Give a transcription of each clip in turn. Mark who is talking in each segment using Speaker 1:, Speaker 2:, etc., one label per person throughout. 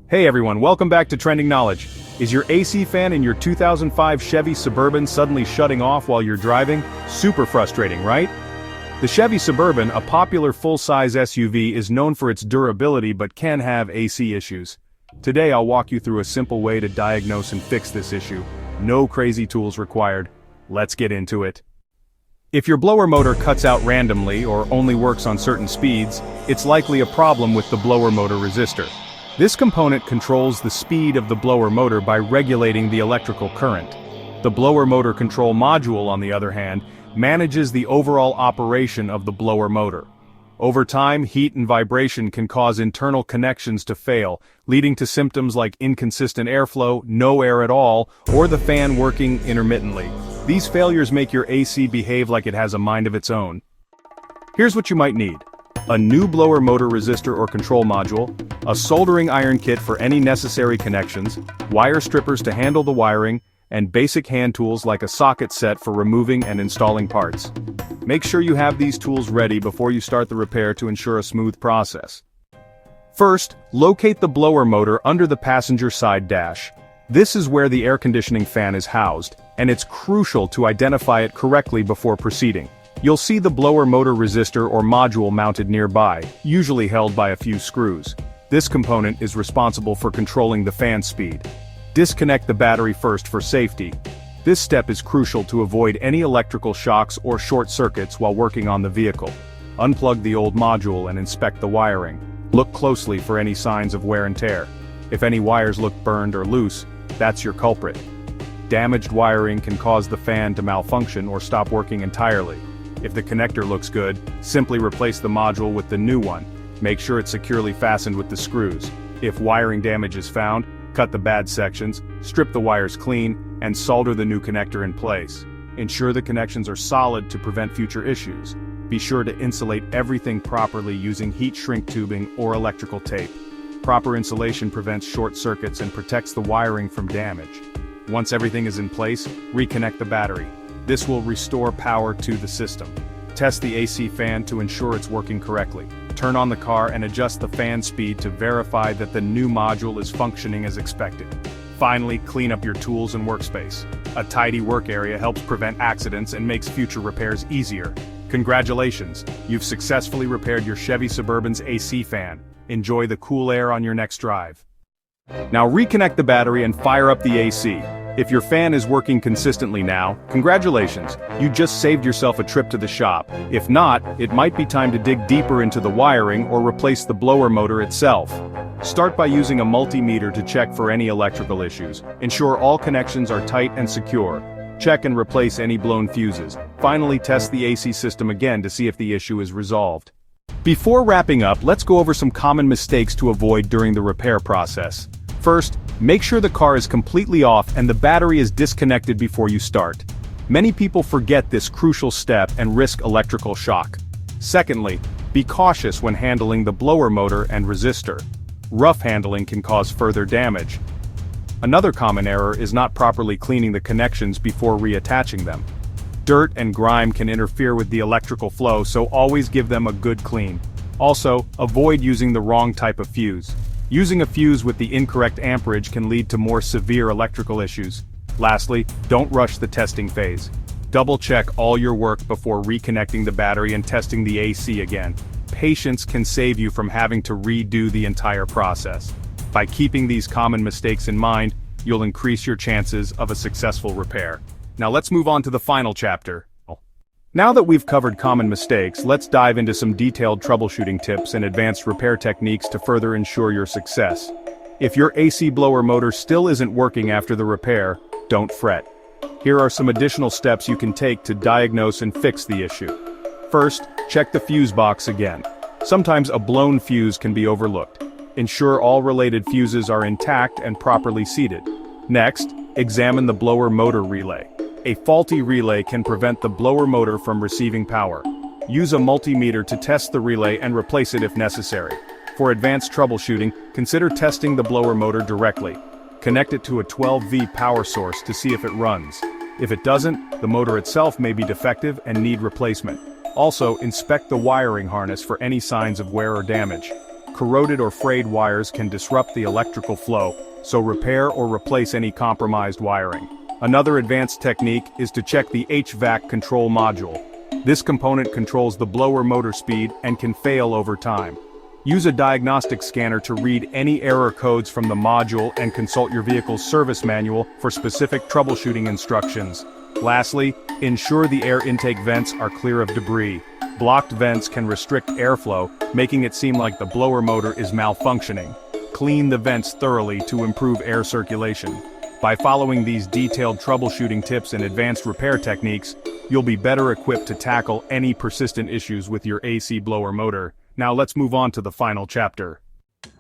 Speaker 1: Hey everyone, welcome back to Trending Knowledge. Is your AC fan in your 2005 Chevy Suburban suddenly shutting off while you're driving? Super frustrating, right? The Chevy Suburban, a popular full-size SUV, is known for its durability but can have AC issues. Today I'll walk you through a simple way to diagnose and fix this issue. No crazy tools required. Let's get into it. If your blower motor cuts out randomly or only works on certain speeds, it's likely a problem with the blower motor resistor. This component controls the speed of the blower motor by regulating the electrical current. The blower motor control module, on the other hand, manages the overall operation of the blower motor. Over time, heat and vibration can cause internal connections to fail, leading to symptoms like inconsistent airflow, no air at all, or the fan working intermittently. These failures make your AC behave like it has a mind of its own. Here's what you might need: a new blower motor resistor or control module, a soldering iron kit for any necessary connections, wire strippers to handle the wiring, and basic hand tools like a socket set for removing and installing parts. Make sure you have these tools ready before you start the repair to ensure a smooth process. First, locate the blower motor under the passenger side dash. This is where the air conditioning fan is housed, and it's crucial to identify it correctly before proceeding. You'll see the blower motor resistor or module mounted nearby, usually held by a few screws. This component is responsible for controlling the fan speed. Disconnect the battery first for safety. This step is crucial to avoid any electrical shocks or short circuits while working on the vehicle. Unplug the old module and inspect the wiring. Look closely for any signs of wear and tear. If any wires look burned or loose, that's your culprit. Damaged wiring can cause the fan to malfunction or stop working entirely. If the connector looks good, simply replace the module with the new one. Make sure it's securely fastened with the screws. If wiring damage is found, cut the bad sections, strip the wires clean, and solder the new connector in place. Ensure the connections are solid to prevent future issues. Be sure to insulate everything properly using heat shrink tubing or electrical tape. Proper insulation prevents short circuits and protects the wiring from damage. Once everything is in place, reconnect the battery. This will restore power to the system. Test the AC fan to ensure it's working correctly. Turn on the car and adjust the fan speed to verify that the new module is functioning as expected. Finally, clean up your tools and workspace. A tidy work area helps prevent accidents and makes future repairs easier. Congratulations, you've successfully repaired your Chevy Suburban's AC fan. Enjoy the cool air on your next drive. Now reconnect the battery and fire up the AC. If your fan is working consistently now, congratulations, you just saved yourself a trip to the shop. If not, it might be time to dig deeper into the wiring or replace the blower motor itself. Start by using a multimeter to check for any electrical issues. Ensure all connections are tight and secure. Check and replace any blown fuses. Finally, test the AC system again to see if the issue is resolved. Before wrapping up, let's go over some common mistakes to avoid during the repair process. First, make sure the car is completely off and the battery is disconnected before you start. Many people forget this crucial step and risk electrical shock. Secondly, be cautious when handling the blower motor and resistor. Rough handling can cause further damage. Another common error is not properly cleaning the connections before reattaching them. Dirt and grime can interfere with the electrical flow, so always give them a good clean. Also, avoid using the wrong type of fuse. Using a fuse with the incorrect amperage can lead to more severe electrical issues. Lastly, don't rush the testing phase. Double-check all your work before reconnecting the battery and testing the AC again. Patience can save you from having to redo the entire process. By keeping these common mistakes in mind, you'll increase your chances of a successful repair. Now let's move on to the final chapter. Now that we've covered common mistakes, let's dive into some detailed troubleshooting tips and advanced repair techniques to further ensure your success. If your AC blower motor still isn't working after the repair, don't fret. Here are some additional steps you can take to diagnose and fix the issue. First, check the fuse box again. Sometimes a blown fuse can be overlooked. Ensure all related fuses are intact and properly seated. Next, examine the blower motor relay. A faulty relay can prevent the blower motor from receiving power. Use a multimeter to test the relay and replace it if necessary. For advanced troubleshooting, consider testing the blower motor directly. Connect it to a 12V power source to see if it runs. If it doesn't, the motor itself may be defective and need replacement. Also, inspect the wiring harness for any signs of wear or damage. Corroded or frayed wires can disrupt the electrical flow, so repair or replace any compromised wiring. Another advanced technique is to check the HVAC control module. This component controls the blower motor speed and can fail over time. Use a diagnostic scanner to read any error codes from the module and consult your vehicle's service manual for specific troubleshooting instructions. Lastly, ensure the air intake vents are clear of debris. Blocked vents can restrict airflow, making it seem like the blower motor is malfunctioning. Clean the vents thoroughly to improve air circulation. By following these detailed troubleshooting tips and advanced repair techniques, you'll be better equipped to tackle any persistent issues with your AC blower motor. Now let's move on to the final chapter.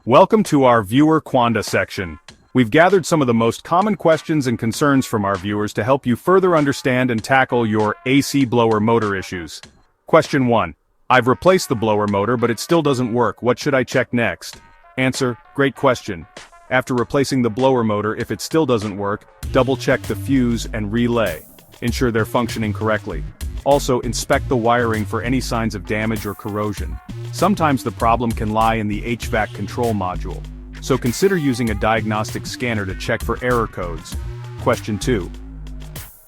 Speaker 1: Welcome to our Viewer Quanda section. We've gathered some of the most common questions and concerns from our viewers to help you further understand and tackle your AC blower motor issues. Question 1. I've replaced the blower motor but it still doesn't work. What should I check next? Answer: great question. After replacing the blower motor, if it still doesn't work, double-check the fuse and relay. Ensure they're functioning correctly. Also, inspect the wiring for any signs of damage or corrosion. Sometimes the problem can lie in the HVAC control module, so consider using a diagnostic scanner to check for error codes. Question 2.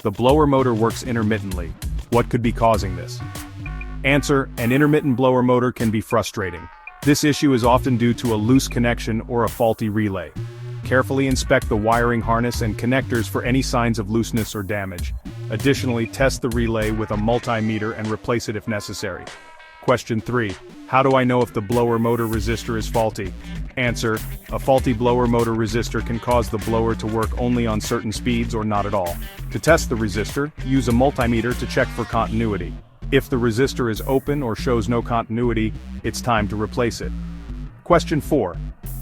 Speaker 1: The blower motor works intermittently. What could be causing this? Answer: an intermittent blower motor can be frustrating. This issue is often due to a loose connection or a faulty relay. Carefully inspect the wiring harness and connectors for any signs of looseness or damage. Additionally, test the relay with a multimeter and replace it if necessary. Question 3. How do I know if the blower motor resistor is faulty? Answer: a faulty blower motor resistor can cause the blower to work only on certain speeds or not at all. To test the resistor, use a multimeter to check for continuity. If the resistor is open or shows no continuity, it's time to replace it. Question 4.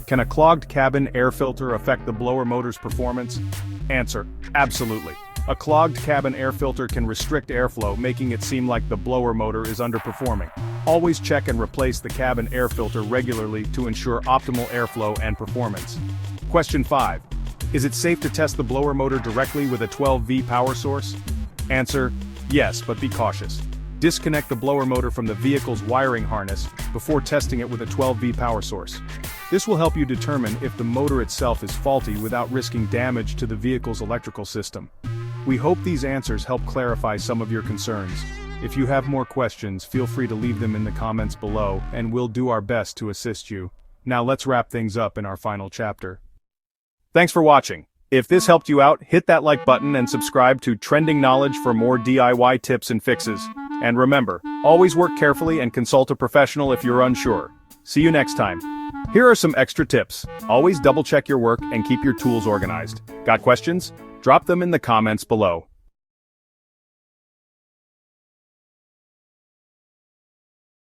Speaker 1: Can a clogged cabin air filter affect the blower motor's performance? Answer: absolutely. A clogged cabin air filter can restrict airflow, making it seem like the blower motor is underperforming. Always check and replace the cabin air filter regularly to ensure optimal airflow and performance. Question 5. Is it safe to test the blower motor directly with a 12V power source? Answer: yes, but be cautious. Disconnect the blower motor from the vehicle's wiring harness before testing it with a 12V power source. This will help you determine if the motor itself is faulty without risking damage to the vehicle's electrical system. We hope these answers help clarify some of your concerns. If you have more questions, feel free to leave them in the comments below, and we'll do our best to assist you. Now let's wrap things up in our final chapter. Thanks for watching. If this helped you out, hit that like button and subscribe to Trending Knowledge for more DIY tips and fixes. And remember, always work carefully and consult a professional if you're unsure. See you next time. Here are some extra tips. Always double check your work and keep your tools organized. Got questions? Drop them in the comments below.